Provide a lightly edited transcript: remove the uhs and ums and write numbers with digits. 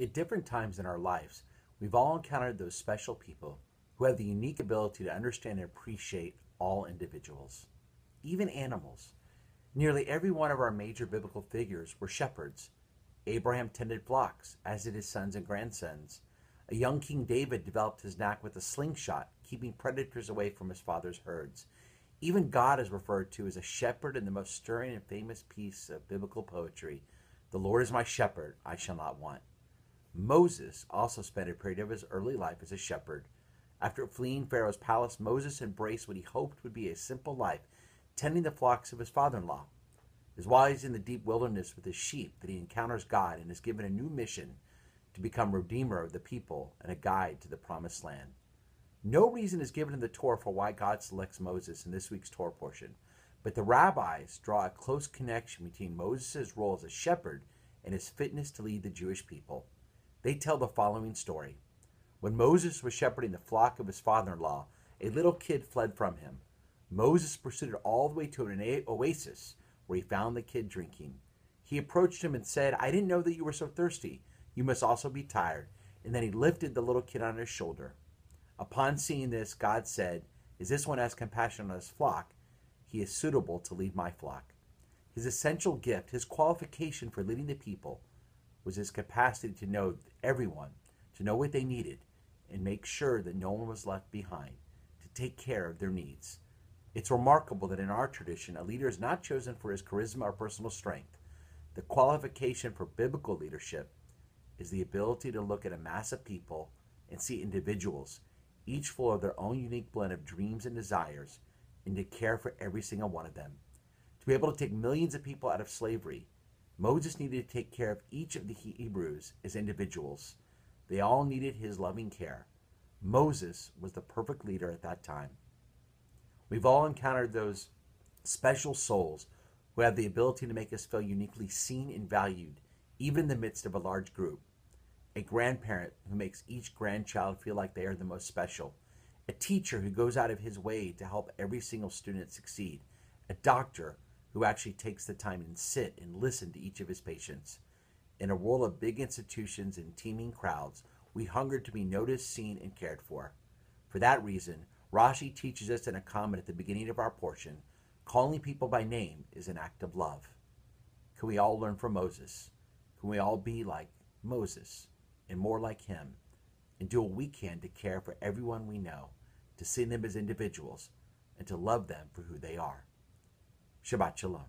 At different times in our lives, we've all encountered those special people who have the unique ability to understand and appreciate all individuals, even animals. Nearly every one of our major biblical figures were shepherds. Abraham tended flocks, as did his sons and grandsons. A young King David developed his knack with a slingshot, keeping predators away from his father's herds. Even God is referred to as a shepherd in the most stirring and famous piece of biblical poetry: "The Lord is my shepherd, I shall not want." Moses also spent a period of his early life as a shepherd. After fleeing Pharaoh's palace, Moses embraced what he hoped would be a simple life, tending the flocks of his father in law. It is while he's in the deep wilderness with his sheep that he encounters God and is given a new mission to become redeemer of the people and a guide to the promised land. No reason is given in the Torah for why God selects Moses in this week's Torah portion, but the rabbis draw a close connection between Moses' role as a shepherd and his fitness to lead the Jewish people. They tell the following story. When Moses was shepherding the flock of his father-in-law, a little kid fled from him. Moses pursued it all the way to an oasis where he found the kid drinking. He approached him and said, "I didn't know that you were so thirsty. You must also be tired." And then he lifted the little kid on his shoulder. Upon seeing this, God said, "Is this one has compassion on his flock? He is suitable to lead my flock." His essential gift, his qualification for leading the people, was his capacity to know everyone, to know what they needed, and make sure that no one was left behind, to take care of their needs. It's remarkable that in our tradition, a leader is not chosen for his charisma or personal strength. The qualification for biblical leadership is the ability to look at a mass of people and see individuals, each full of their own unique blend of dreams and desires, and to care for every single one of them. To be able to take millions of people out of slavery, Moses needed to take care of each of the Hebrews as individuals. They all needed his loving care. Moses was the perfect leader at that time. We've all encountered those special souls who have the ability to make us feel uniquely seen and valued, even in the midst of a large group. A grandparent who makes each grandchild feel like they are the most special. A teacher who goes out of his way to help every single student succeed. A doctor who actually takes the time and sit and listen to each of his patients. In a world of big institutions and teeming crowds, we hunger to be noticed, seen, and cared for. For that reason, Rashi teaches us in a comment at the beginning of our portion, calling people by name is an act of love. Can we all learn from Moses? Can we all be like Moses and more like him, and do what we can to care for everyone we know, to see them as individuals, and to love them for who they are? Shabbat Shalom.